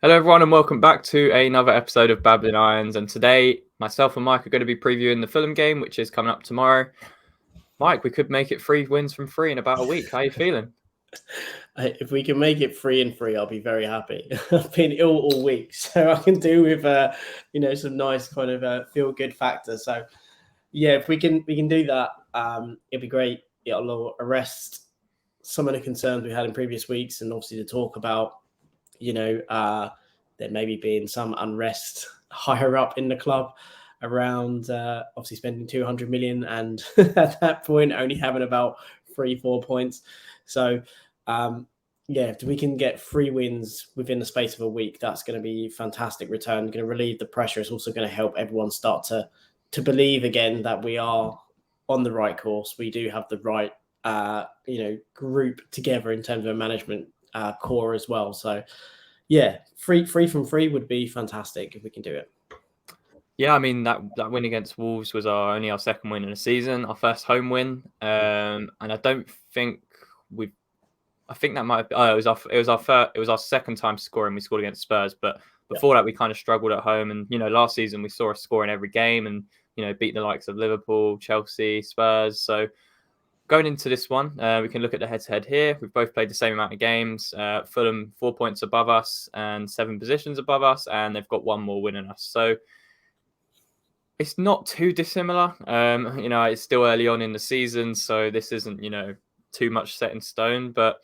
Hello, everyone, and welcome back to another episode of Babbling Irons. And today, myself and Mike are going to be previewing the Fulham game, which is coming up tomorrow. Mike, we could make it 3 wins from 3 in about a week. How are you feeling? If we can make it 3-3, I'll be very happy. I've been ill all week, so I can do with some nice kind of feel good factor. So yeah, if we can do that, it'll be great. It'll arrest some of the concerns we had in previous weeks, and obviously to talk about there maybe being some unrest higher up in the club around obviously spending 200 million and at that point only having about 3-4 points. So if we can get 3 wins within the space of a week, that's going to be a fantastic return. Going to relieve the pressure. It's also going to help everyone start to believe again that we are on the right course. We do have the right group together in terms of a management core as well. So yeah, 3 from 3 would be fantastic if we can do it. Yeah, I mean that win against Wolves was only our second win in the season, our first home win, and I don't think we. I think that might. It was our second time scoring. We scored against Spurs, but before that we kind of struggled at home. And last season we saw us score in every game, and beat the likes of Liverpool, Chelsea, Spurs. So going into this one, we can look at the head-to-head here. We've both played the same amount of games. Fulham 4 points above us and 7 positions above us, and they've got 1 more win than us. So it's not too dissimilar. It's still early on in the season, so this isn't, too much set in stone. But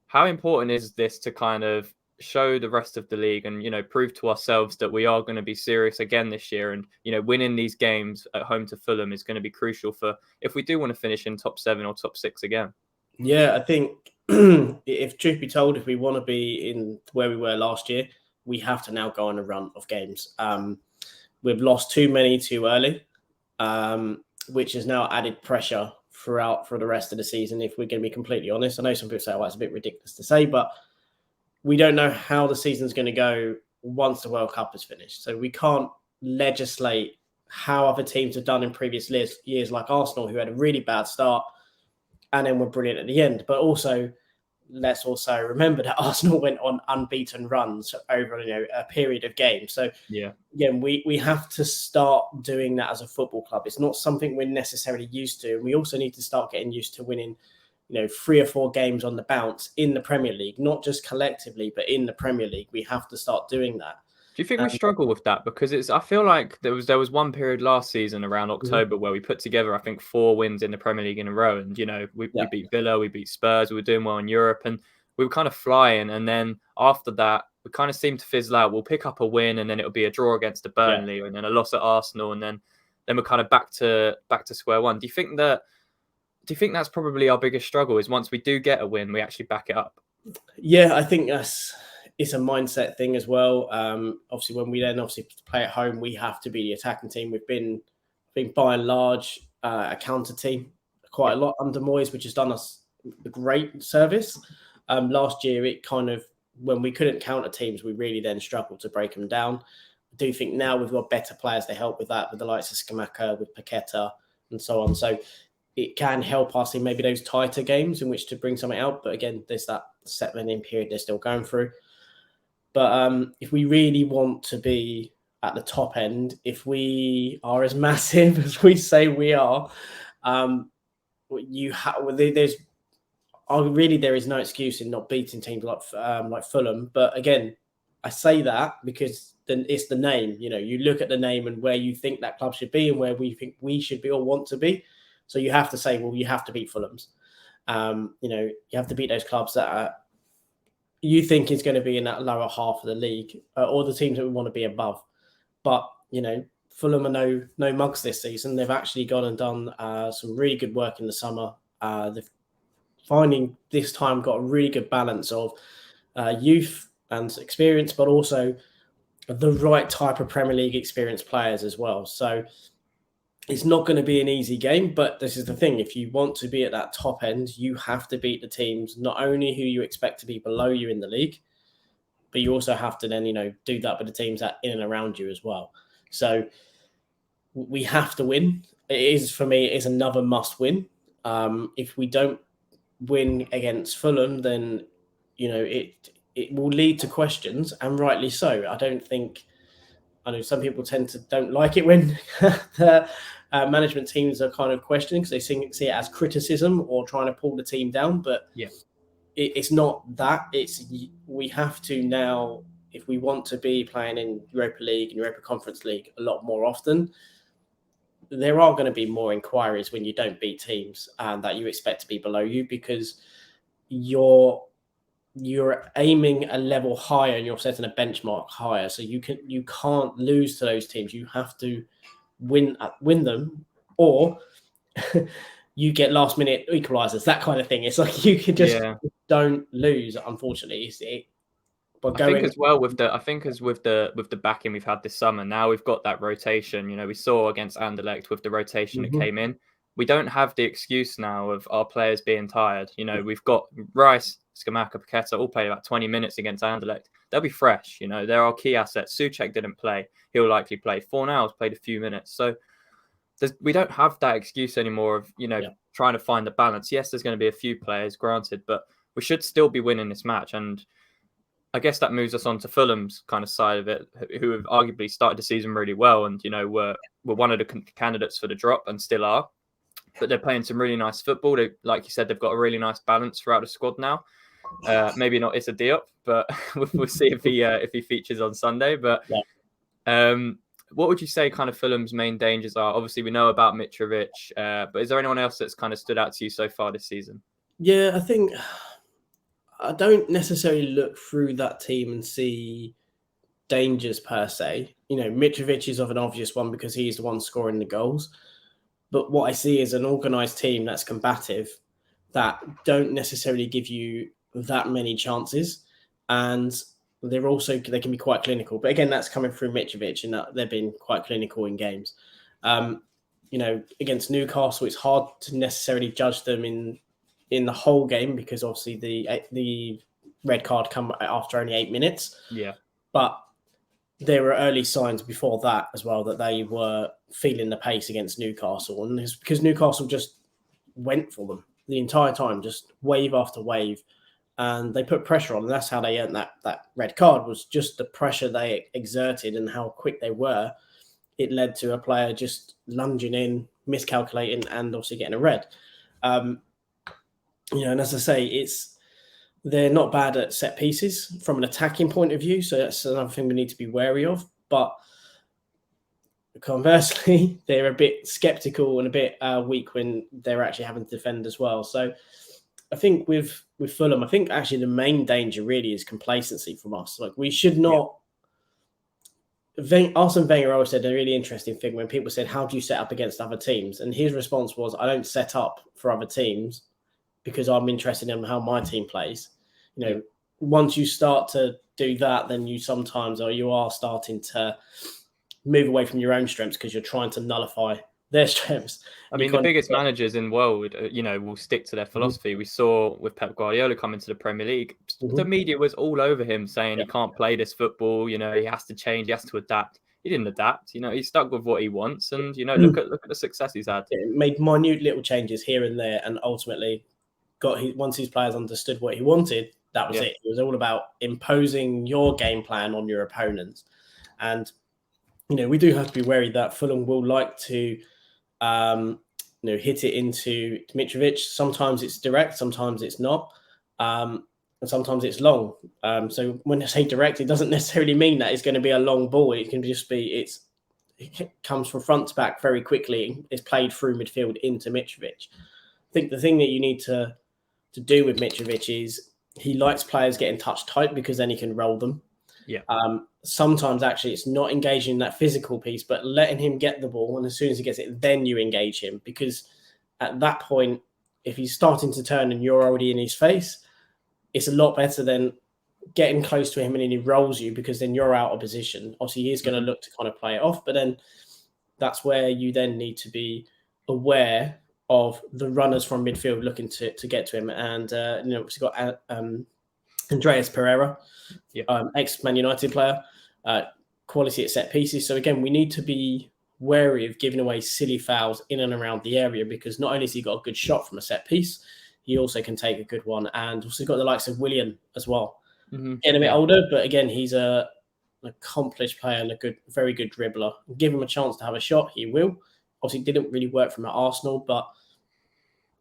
how important is this to kind of show the rest of the league and, prove to ourselves that we are going to be serious again this year? And, winning these games at home to Fulham is going to be crucial for if we do want to finish in top 7 or top 6 again. Yeah, I think if truth be told, if we want to be in where we were last year, we have to now go on a run of games. We've lost too many too early, which has now added pressure throughout for the rest of the season, if we're going to be completely honest. I know some people say, it's a bit ridiculous to say, but we don't know how the season's going to go once the World Cup is finished. So we can't legislate how other teams have done in previous years, like Arsenal, who had a really bad start and then were brilliant at the end. But also, let's also remember that Arsenal went on unbeaten runs over a period of games. So again, we have to start doing that as a football club. It's not something we're necessarily used to. And we also need to start getting used to winning 3 or 4 games on the bounce in the Premier League, not just collectively, but in the Premier League. We have to start doing that. Do you think we struggle with that? Because I feel like there was one period last season around October where we put together, I think, 4 wins in the Premier League in a row. And, we beat Villa, we beat Spurs, we were doing well in Europe, and we were kind of flying. And then after that, we kind of seemed to fizzle out. We'll pick up a win, and then it'll be a draw against the Burnley, and then a loss at Arsenal, and then we're kind of back to square one. Do you think that's probably our biggest struggle, is once we do get a win, we actually back it up? Yeah, I think it's a mindset thing as well. Obviously, when we then play at home, we have to be the attacking team. We've been by and large a counter team quite a lot under Moyes, which has done us a great service. Last year, it kind of, when we couldn't counter teams, we really then struggled to break them down. I do think now we've got better players to help with that, with the likes of Scamacca, with Paqueta, and so on. So it can help us in maybe those tighter games in which to bring something out. But again, there's that settling-in period they're still going through. But if we really want to be at the top end, if we are as massive as we say we are, there is no excuse in not beating teams like Fulham. But again, I say that because then it's the name. You look at the name and where you think that club should be and where we think we should be or want to be. So you have to say, well, you have to beat Fulham's. You have to beat those clubs that you think is going to be in that lower half of the league, or the teams that we want to be above. But, Fulham are no mugs this season. They've actually gone and done some really good work in the summer. They've finding this time got a really good balance of youth and experience, but also the right type of Premier League experienced players as well. So it's not going to be an easy game, but this is the thing. If you want to be at that top end, you have to beat the teams, not only who you expect to be below you in the league, but you also have to then, do that with the teams that in and around you as well. So we have to win. For me, it is another must win. If we don't win against Fulham, then, it will lead to questions, and rightly so. I know some people don't like it when the management teams are kind of questioning because they see it as criticism or trying to pull the team down. But Yeah. it's not that. We have to now, if we want to be playing in Europa League and Europa Conference League a lot more often, there are going to be more inquiries when you don't beat teams that you expect to be below you, because you're aiming a level higher and you're setting a benchmark higher. So you can't lose to those teams. You have to win them, or you get last minute equalizers, that kind of thing. It's like you can just don't lose. Unfortunately, I think as with the backing we've had this summer, now we've got that rotation. You know, we saw against Anderlecht with the rotation that came in. We don't have the excuse now of our players being tired. You know, we've got Rice, Skamaka, Paqueta all played about 20 minutes against Anderlecht. They'll be fresh. You know, they're our key assets. Souček didn't play. He'll likely play. Fornal's played a few minutes. So we don't have that excuse anymore of, trying to find the balance. Yes, there's going to be a few players, granted, but we should still be winning this match. And I guess that moves us on to Fulham's kind of side of it, who have arguably started the season really well and, were one of the candidates for the drop and still are. But they're playing some really nice football. Like you said, they've got a really nice balance throughout the squad now. Maybe not Issa Diop, but we'll see if he features on Sunday. But what would you say kind of Fulham's main dangers are? Obviously, we know about Mitrovic, but is there anyone else that's kind of stood out to you so far this season? Yeah, I think I don't necessarily look through that team and see dangers per se. Mitrovic is of an obvious one because he's the one scoring the goals. But what I see is an organised team that's combative, that don't necessarily give you that many chances. And they can be quite clinical. But again, that's coming through Mitrovic, and that they've been quite clinical in games. Against Newcastle, it's hard to necessarily judge them in the whole game because obviously the red card come after only 8 minutes. Yeah. But there were early signs before that as well that they were feeling the pace against Newcastle. And it's because Newcastle just went for them the entire time, just wave after wave. And they put pressure on. And that's how they earned that red card, was just the pressure they exerted and how quick they were. It led to a player just lunging in, miscalculating, and obviously getting a red. And as I say, they're not bad at set pieces from an attacking point of view. So that's another thing we need to be wary of. But conversely, they're a bit sceptical and a bit weak when they're actually having to defend as well. So I think with Fulham, I think actually the main danger really is complacency from us. Like, we should not... Arsene Wenger always said a really interesting thing when people said, how do you set up against other teams? And his response was, I don't set up for other teams because I'm interested in how my team plays. Once you start to do that, then you are starting to move away from your own strengths because you're trying to nullify their strengths. I mean, the biggest managers in the world, will stick to their philosophy. Mm-hmm. We saw with Pep Guardiola coming to the Premier League, the media was all over him saying he can't play this football. He has to change, he has to adapt. He didn't adapt. He stuck with what he wants, and look at the success he's had. It made minute little changes here and there, and ultimately once his players understood what he wanted, that was it. It was all about imposing your game plan on your opponents. And, we do have to be wary that Fulham will like to, hit it into Mitrovic. Sometimes it's direct, sometimes it's not. And sometimes it's long. So when I say direct, it doesn't necessarily mean that it's going to be a long ball. It can just be, it comes from front to back very quickly. It's played through midfield into Mitrovic. I think the thing that you need to do with Mitrovic is he likes players getting touch tight because then he can roll them. Yeah. Sometimes actually it's not engaging in that physical piece, but letting him get the ball, and as soon as he gets it, then you engage him, because at that point, if he's starting to turn and you're already in his face, it's a lot better than getting close to him and then he rolls you, because then you're out of position. Obviously, he is going to look to kind of play it off, but then that's where you then need to be aware of the runners from midfield looking to get to him. And, we've got Andreas Pereira, ex-Man United player, quality at set pieces. So again, we need to be wary of giving away silly fouls in and around the area, because not only has he got a good shot from a set piece, he also can take a good one. And also got the likes of Willian as well. getting a bit Yeah. older, but again, he's an accomplished player and very good dribbler. Give him a chance to have a shot, he will. Obviously, didn't really work for him at Arsenal, but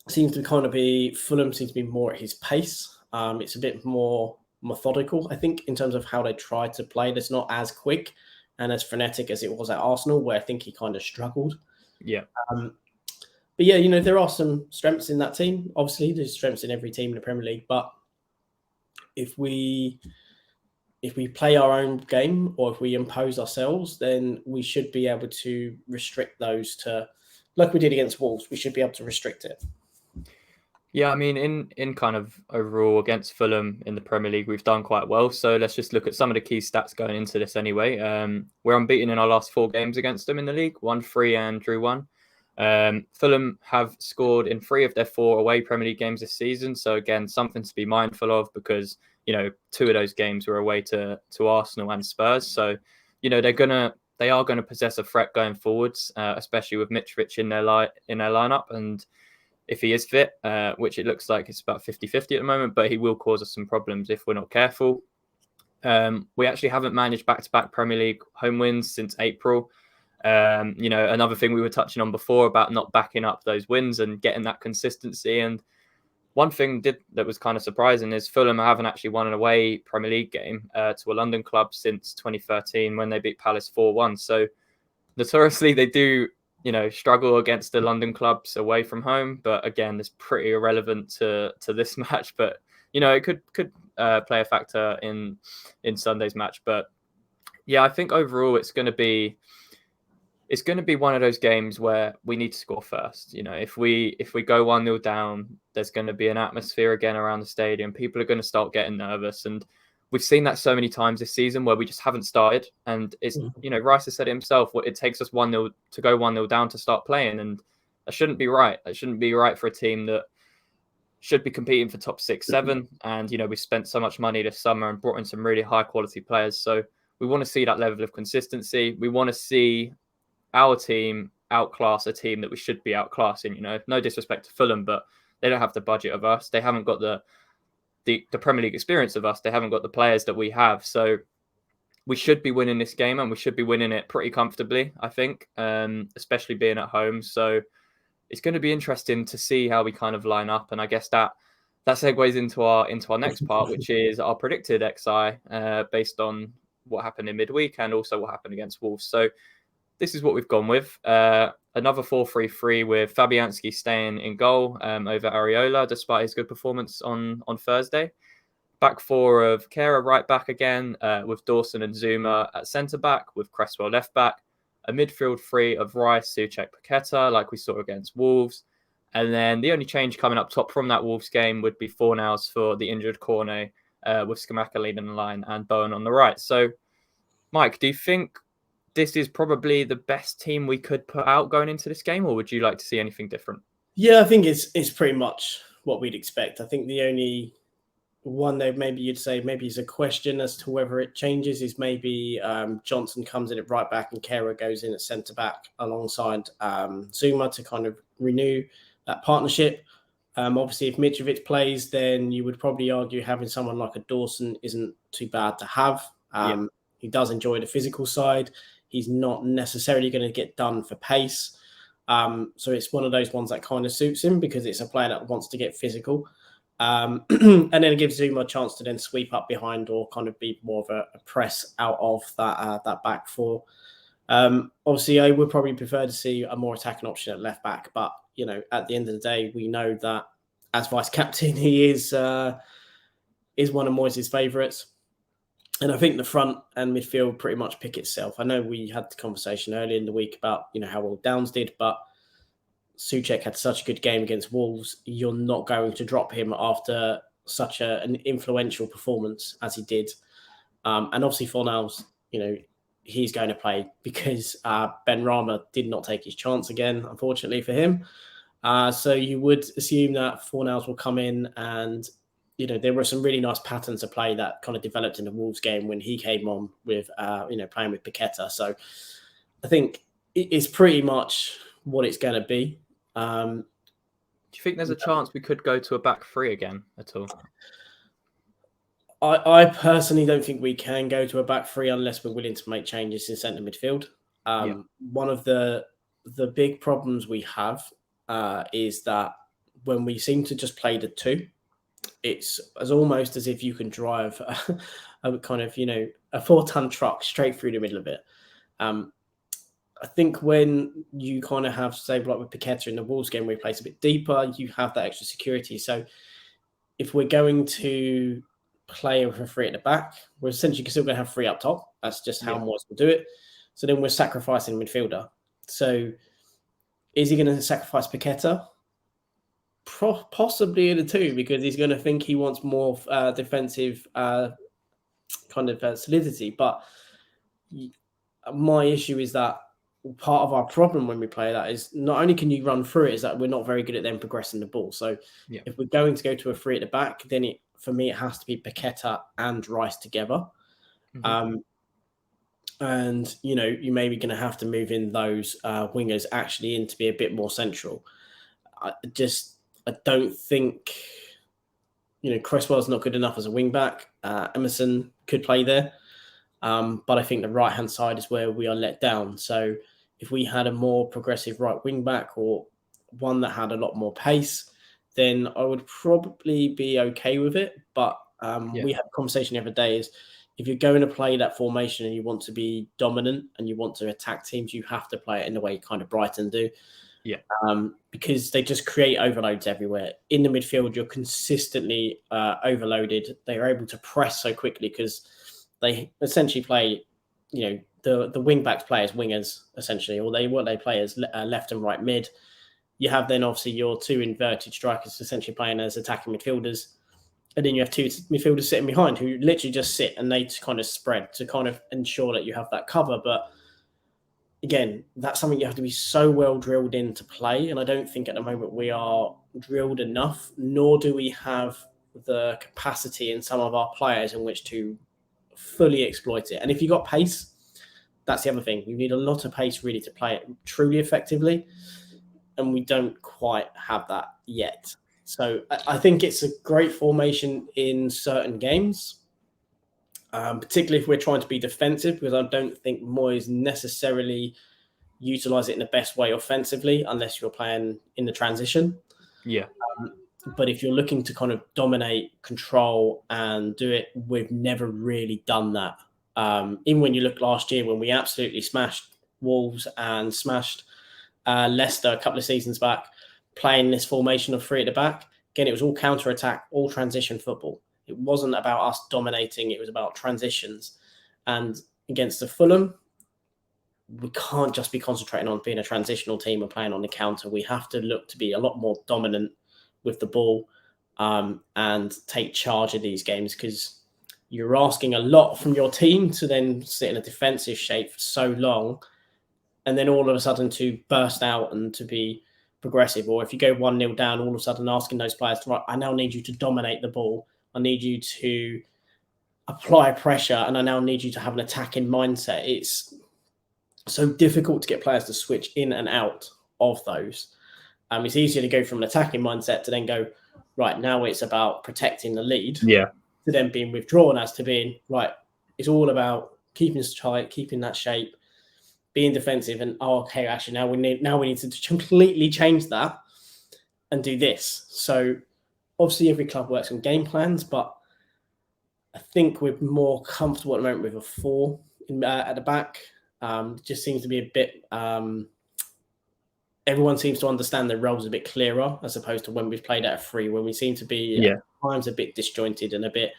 seems to kind of be Fulham seems to be more at his pace. It's a bit more methodical, I think, in terms of how they try to play. It's not as quick and as frenetic as it was at Arsenal, where I think he kind of struggled. Yeah. But yeah, there are some strengths in that team. Obviously, there's strengths in every team in the Premier League. But if we play our own game or if we impose ourselves, then we should be able to restrict those to, like we did against Wolves, we should be able to restrict it. Yeah, I mean, in kind of overall against Fulham in the Premier League, we've done quite well. So let's just look at some of the key stats going into this anyway. We're unbeaten in our last 4 games against them in the league, 1-3 and drew 1. Fulham have scored in 3 of their 4 away Premier League games this season. So again, something to be mindful of because 2 of those games were away to Arsenal and Spurs. So they are gonna possess a threat going forwards, especially with Mitrovic in their lineup. And if he is fit, which it looks like it's about 50-50 at the moment, but he will cause us some problems if we're not careful. We actually haven't managed back-to-back Premier League home wins since April. Another thing we were touching on before about not backing up those wins and getting that consistency. And one thing that was kind of surprising is Fulham haven't actually won an away Premier League game to a London club since 2013 when they beat Palace 4-1. So notoriously, they do struggle against the London clubs away from home. But again, it's pretty irrelevant to this match. But it could play a factor in Sunday's match. But yeah, I think overall it's going to be one of those games where we need to score first. If we go 1-0 down, there's going to be an atmosphere again around the stadium. People are going to start getting nervous, and we've seen that so many times this season where we just haven't started. And it's Rice has said it himself, it takes us 1-0 to go 1-0 down to start playing, and that shouldn't be right. That shouldn't be right for a team that should be competing for top 6, 7. And we spent so much money this summer and brought in some really high quality players. So we want to see that level of consistency. We want to see our team outclass a team that we should be outclassing. No disrespect to Fulham, but they don't have the budget of us. They haven't got the Premier League experience of us. They haven't got the players that we have. So we should be winning this game, and we should be winning it pretty comfortably, I think, especially being at home. So it's going to be interesting to see how we kind of line up. And I guess that segues into our next part, which is our predicted XI based on what happened in midweek and also what happened against Wolves. So this is what we've gone with. Another 4-3-3 with Fabianski staying in goal over Areola, despite his good performance on Thursday. Back 4 of Kehrer right back again, with Dawson and Zuma at centre back, with Cresswell left back. A midfield 3 of Rice, Souček, Paqueta, like we saw against Wolves. And then the only change coming up top from that Wolves game would be Fornals for the injured Cornet, with Scamacca leading the line and Bowen on the right. So, Mike, do you think this is probably the best team we could put out going into this game, or would you like to see anything different? Yeah, I think it's pretty much what we'd expect. I think the only one that maybe you'd say maybe is a question as to whether it changes is maybe Johnson comes in at right back and Kehrer goes in at centre back alongside Zuma to kind of renew that partnership. Obviously, if Mitrovic plays, then you would probably argue having someone like a Dawson isn't too bad to have. He does enjoy the physical side. He's not necessarily going to get done for pace. So it's one of those ones that kind of suits him because it's a player that wants to get physical. And then it gives Zuma a chance to then sweep up behind or kind of be more of a press out of that back 4. Obviously, I would probably prefer to see a more attacking option at left back. But, at the end of the day, we know that as vice captain, he is one of Moyes' favourites. And I think the front and midfield pretty much pick itself. I know we had the conversation earlier in the week about, how well Downs did, but Souček had such a good game against Wolves. You're not going to drop him after such an influential performance as he did. And obviously Fornals, he's going to play because Ben Rama did not take his chance again, unfortunately for him. So you would assume that Fornals will come in and there were some really nice patterns of play that kind of developed in the Wolves game when he came on with, playing with Paqueta. So I think it's pretty much what it's going to be. Do you think there's a chance we could go to a back 3 again at all? I personally don't think we can go to a back three unless we're willing to make changes in centre midfield. Yeah. One of the big problems we have is that when we seem to just play the two, it's as almost as if you can drive a kind of, a 4-ton truck straight through the middle of it. I think when you kind of have, say, like with Paqueta in the Wolves game, where he plays a bit deeper, you have that extra security. So if we're going to play with a three at the back, we're essentially still going to have three up top. That's just how Moyes will do it. So then we're sacrificing midfielder. So is he going to sacrifice Paqueta? Possibly in the two, because he's going to think he wants more defensive kind of solidity. But my issue is that part of our problem when we play that is not only can you run through it, is that we're not very good at then progressing the ball. So if we're going to go to a three at the back, then for me it has to be Paqueta and Rice together. And you may be going to have to move in those wingers actually in to be a bit more central. I don't think Cresswell's not good enough as a wing back. Emerson could play there. But I think the right-hand side is where we are let down. So if we had a more progressive right wing-back or one that had a lot more pace, then I would probably be okay with it. But we had a conversation the other day is if you're going to play that formation and you want to be dominant and you want to attack teams, you have to play it in the way kind of Brighton do. Because they just create overloads everywhere. In the midfield, you're consistently overloaded. They're able to press so quickly because they essentially play, the wing backs play as wingers essentially, or what they play as left and right mid. You have then obviously your two inverted strikers essentially playing as attacking midfielders, and then you have two midfielders sitting behind who literally just sit and they kind of spread to kind of ensure that you have that cover. But again, that's something you have to be so well drilled in to play, and I don't think at the moment we are drilled enough, nor do we have the capacity in some of our players in which to fully exploit it. And if you've got pace, that's the other thing. You need a lot of pace really to play it truly effectively. And we don't quite have that yet. So I think it's a great formation in certain games, particularly if we're trying to be defensive, because I don't think Moyes necessarily utilize it in the best way offensively unless you're playing in the transition. But if you're looking to kind of dominate, control, and do it, we've never really done that. Even when you look last year, when we absolutely smashed Wolves and smashed Leicester a couple of seasons back, playing this formation of three at the back, again, it was all counter-attack, all transition football. It wasn't about us dominating. It was about transitions. And against the Fulham, we can't just be concentrating on being a transitional team and playing on the counter. We have to look to be a lot more dominant with the ball and take charge of these games, because you're asking a lot from your team to then sit in a defensive shape for so long and then all of a sudden to burst out and to be progressive. Or if you go 1-0 down, all of a sudden asking those players to, right, I now need you to dominate the ball. I need you to apply pressure, and I now need you to have an attacking mindset. It's so difficult to get players to switch in and out of those. It's easier to go from an attacking mindset to then go, right, now it's about protecting the lead, to then being withdrawn as to being, right, it's all about keeping tight, keeping that shape, being defensive, and okay, actually now we need to completely change that and do this. So obviously every club works on game plans, but I think we're more comfortable at the moment with a 4 at the back. Just seems to be a bit everyone seems to understand their roles a bit clearer, as opposed to when we've played at a 3, when we seem to be at times a bit disjointed and a bit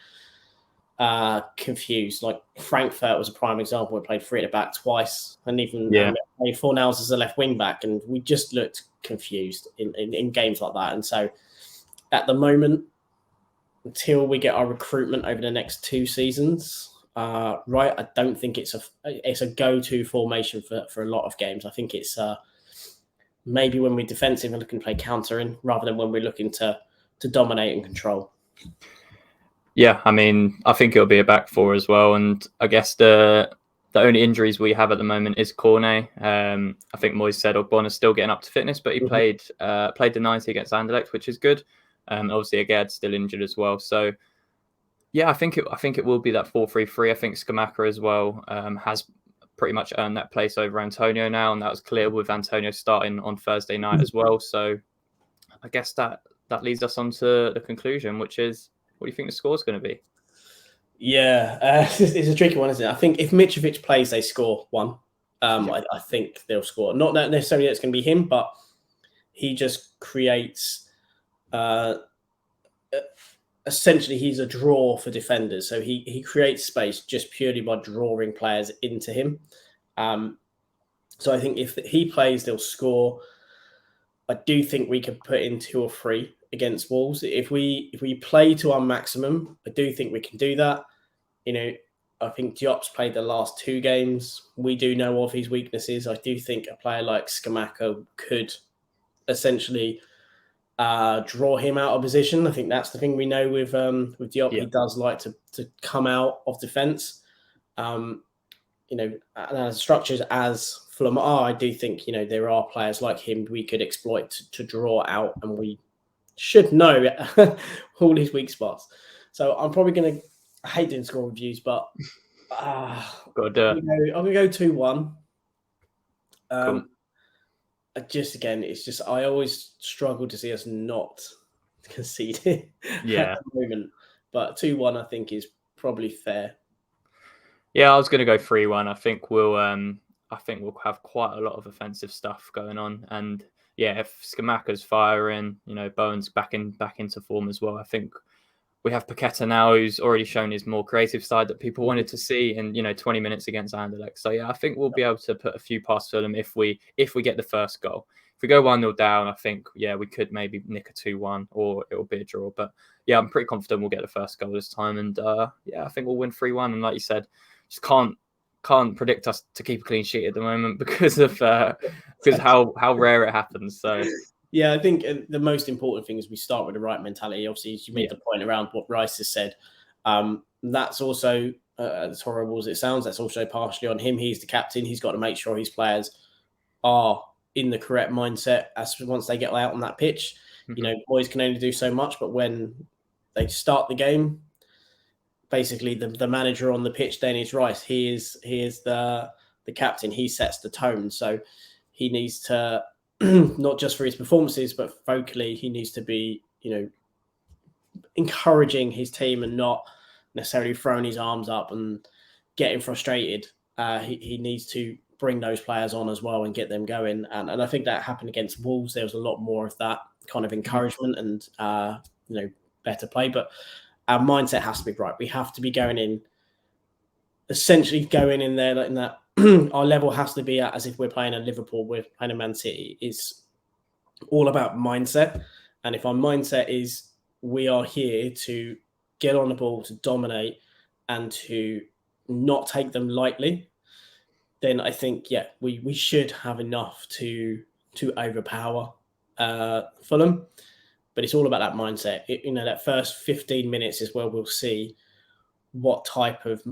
confused. Like Frankfurt was a prime example. We played 3 at the back twice, and even played Fornals as a left wing back, and we just looked confused in games like that. And so at the moment, until we get our recruitment over the next 2 seasons right, I don't think it's a go-to formation for a lot of games. I think it's maybe when we're defensive and looking to play countering, rather than when we're looking to dominate and control. Yeah, I mean, I think it'll be a back 4 as well. And I guess the only injuries we have at the moment is Cornet. I think Moyes said Ogbonna's still getting up to fitness, but he played the 90 against Anderlecht, which is good. Obviously, Agard's still injured as well. So, Yeah, I think it will be that 4-3-3. I think Scamacca as well has pretty much earned that place over Antonio now, and that was clear with Antonio starting on Thursday night as well. So I guess that leads us on to the conclusion, which is, what do you think the score's going to be? Yeah, it's a tricky one, isn't it? I think if Mitrovic plays, they score one. I think they'll score. Not that necessarily it's going to be him, but he just creates. Essentially, he's a draw for defenders, so he creates space just purely by drawing players into him. So I think if he plays, they'll score. I do think we could put in 2 or 3 against Wolves. If we play to our maximum, I do think we can do that. I think Diop's played the last 2 games. We do know of his weaknesses. I do think a player like Scamacca could essentially draw him out of position. I think that's the thing we know with Diop. Yeah. He does like to come out of defence. As structures as Fulham are, I do think there are players like him we could exploit to draw out, and we should know all his weak spots. So I'm probably going to. I hate doing score reviews, but I'm going to go 2-1. Cool. I always struggle to see us not conceding at the moment. But 2-1, I think, is probably fair. Yeah, I was going to go 3-1. I think we'll have quite a lot of offensive stuff going on, and yeah, if Scamacca's firing, Bowen's back into form as well. I think we have Paqueta now, who's already shown his more creative side that people wanted to see in 20 minutes against Anderlecht. So yeah, I think we'll be able to put a few past Fulham if we get the first goal. If we go 1-0 down, I think we could maybe nick a 2-1 or it'll be a draw. But yeah, I'm pretty confident we'll get the first goal this time, and I think we'll win 3-1. And like you said, just can't predict us to keep a clean sheet at the moment because of how rare it happens. So. Yeah, I think the most important thing is we start with the right mentality. Obviously, as you made the point around what Rice has said, that's also, as horrible as it sounds, that's also partially on him. He's the captain. He's got to make sure his players are in the correct mindset once they get out on that pitch. Mm-hmm. Boys can only do so much, but when they start the game, basically the manager on the pitch then is Rice. He is the captain. He sets the tone. So he needs to, not just for his performances, but vocally, he needs to be, encouraging his team and not necessarily throwing his arms up and getting frustrated. He needs to bring those players on as well and get them going. And I think that happened against Wolves. There was a lot more of that kind of encouragement and, better play. But our mindset has to be right. We have to be going in there like in that. Our level has to be as if we're playing a Liverpool, we're playing a Man City. It's all about mindset. And if our mindset is we are here to get on the ball, to dominate, and to not take them lightly, then I think, we should have enough to overpower Fulham. But it's all about that mindset. That first 15 minutes is where we'll see what type of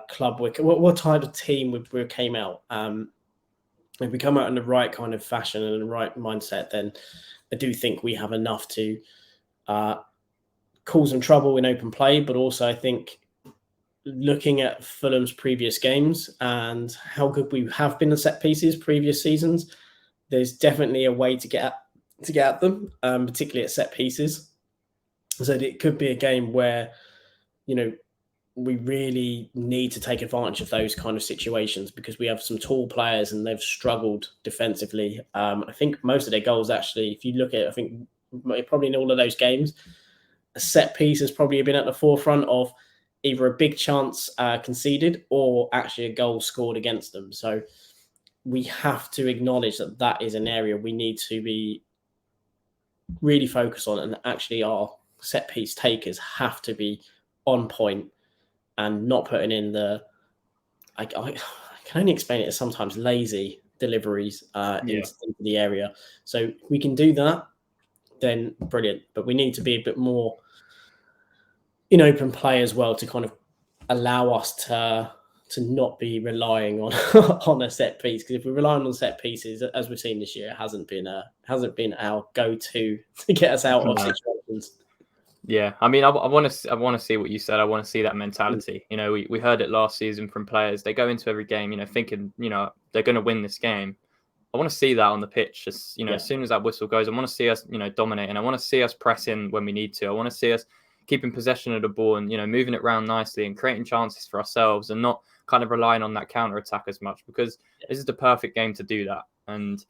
club what type of team we came out. If we come out in the right kind of fashion and the right mindset, then I do think we have enough to cause some trouble in open play. But also, I think looking at Fulham's previous games and how good we have been at set pieces previous seasons, there's definitely a way to get at them, particularly at set pieces. So it could be a game where we really need to take advantage of those kind of situations because we have some tall players and they've struggled defensively. I think most of their goals, actually, if you look at it, I think probably in all of those games, a set piece has probably been at the forefront of either a big chance conceded or actually a goal scored against them. So we have to acknowledge that is an area we need to be really focused on, and actually our set piece takers have to be on point and not putting in I can only explain it as sometimes lazy deliveries into the area. So if we can do that, then brilliant. But we need to be a bit more in open play as well to kind of allow us to not be relying on on a set piece. Because if we're relying on set pieces, as we've seen this year, it hasn't been our go-to to get us out of situations. Yeah, I mean, I want to see what you said. I want to see that mentality. You know, we heard it last season from players. They go into every game, you know, thinking, you know, they're going to win this game. I want to see that on the pitch. Just, you know, as soon as that whistle goes, I want to see us, you know, dominating. I want to see us pressing when we need to. I want to see us keeping possession of the ball and, you know, moving it around nicely and creating chances for ourselves and not kind of relying on that counter attack as much, because this is the perfect game to do that. And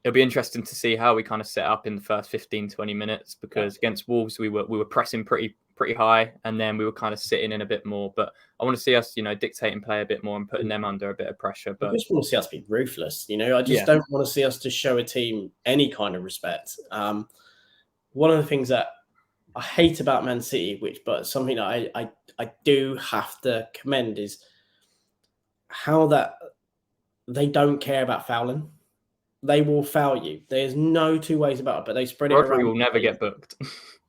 it'll be interesting to see how we kind of set up in the first 15, 20 minutes, because against Wolves, we were pressing pretty high, and then we were kind of sitting in a bit more. But I want to see us, you know, dictating play a bit more and putting them under a bit of pressure. But I just want to see us be ruthless. You know, I just don't want to see us to show a team any kind of respect. One of the things that I hate about Man City, but something that I do have to commend, is how that they don't care about fouling. They will foul you. There's no two ways about it, but they spread it around. Rodri will never get booked.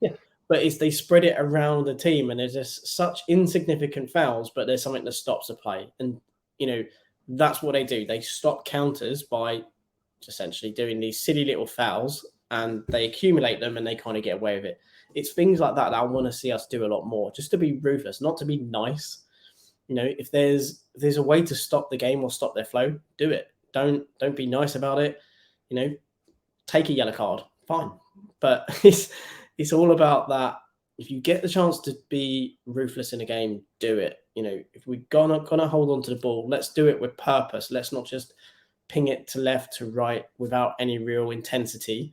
Yeah, but they spread it around the team, and there's just such insignificant fouls, but there's something that stops the play. And, you know, that's what they do. They stop counters by essentially doing these silly little fouls, and they accumulate them and they kind of get away with it. It's things like that I want to see us do a lot more, just to be ruthless, not to be nice. You know, if there's a way to stop the game or stop their flow, do it. Don't be nice about it. You know, take a yellow card, fine. But it's all about that. If you get the chance to be ruthless in a game, do it. You know, if we're gonna hold on to the ball, let's do it with purpose. Let's not just ping it to left, to right without any real intensity.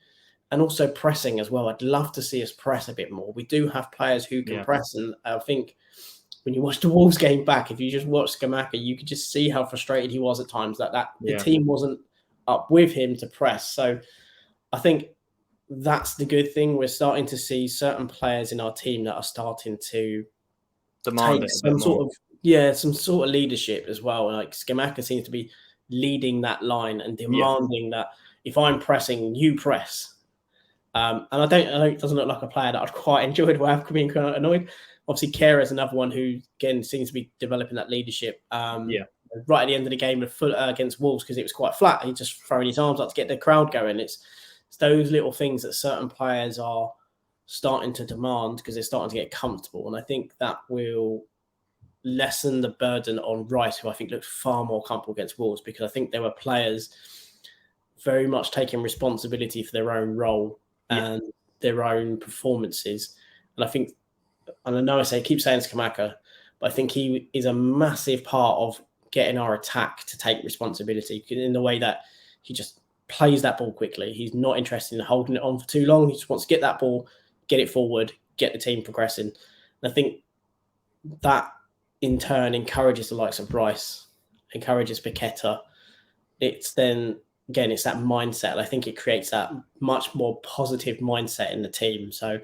And also pressing as well. I'd love to see us press a bit more. We do have players who can press, and I think when you watch the Wolves game back, if you just watch Scamacca, you could just see how frustrated he was at times that the team wasn't up with him to press. So I think that's the good thing. We're starting to see certain players in our team that are starting to demand take some sort of leadership as well. Like Scamacca seems to be leading that line and demanding that if I'm pressing, you press. And I don't. It doesn't look like a player that I'd quite enjoyed. Where I've been kind of annoyed. Obviously, Kera is another one who, again, seems to be developing that leadership. Right at the end of the game against Wolves, because it was quite flat, he's just throwing his arms up to get the crowd going. It's those little things that certain players are starting to demand because they're starting to get comfortable. And I think that will lessen the burden on Rice, who I think looked far more comfortable against Wolves, because I think there were players very much taking responsibility for their own role and their own performances. And I think, and I know I keep saying Scamacca, but I think he is a massive part of getting our attack to take responsibility in the way that he just plays that ball quickly. He's not interested in holding it on for too long. He just wants to get that ball, get it forward, get the team progressing. And I think that in turn encourages the likes of Rice, encourages Paqueta. It's then, again, it's that mindset. I think it creates that much more positive mindset in the team. So,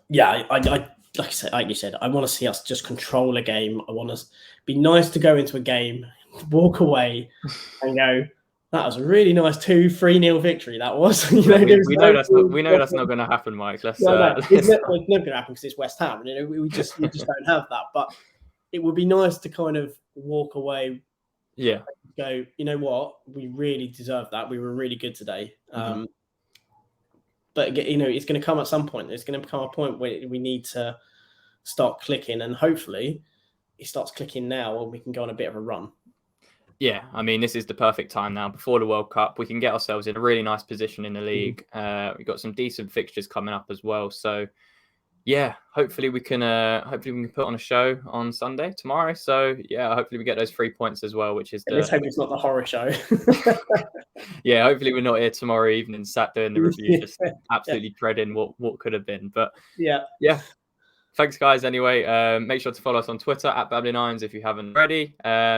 yeah, I like you said, I want to see us just control a game. I want us be nice to go into a game, walk away, and go, that was a really nice 2-3-0 victory. That was. You know, we know that's not going to happen, Mike. It's not going to happen because it's West Ham. You know, we just don't have that. But it would be nice to kind of walk away. Yeah. Go, you know what? We really deserve that. We were really good today. But, you know, it's going to come at some point. There's going to become a point where we need to start clicking, and hopefully it starts clicking now, and we can go on a bit of a run. Yeah, I mean, this is the perfect time now before the World Cup. We can get ourselves in a really nice position in the league. We've got some decent fixtures coming up as well. So, yeah, hopefully we can put on a show on Sunday tomorrow. So, yeah, hopefully we get those 3 points as well, which is let's hope it's not the horror show. Yeah, hopefully we're not here tomorrow evening sat doing the review, just absolutely dreading what could have been. But yeah. Thanks, guys. Anyway, make sure to follow us on Twitter at Babbling9s if you haven't already.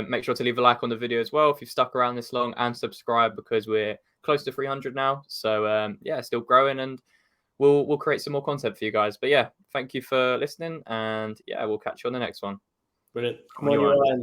Make sure to leave a like on the video as well if you've stuck around this long, and subscribe, because we're close to 300 now. So yeah, still growing, and we'll create some more content for you guys. But yeah, thank you for listening, and yeah, we'll catch you on the next one. Brilliant. Come on,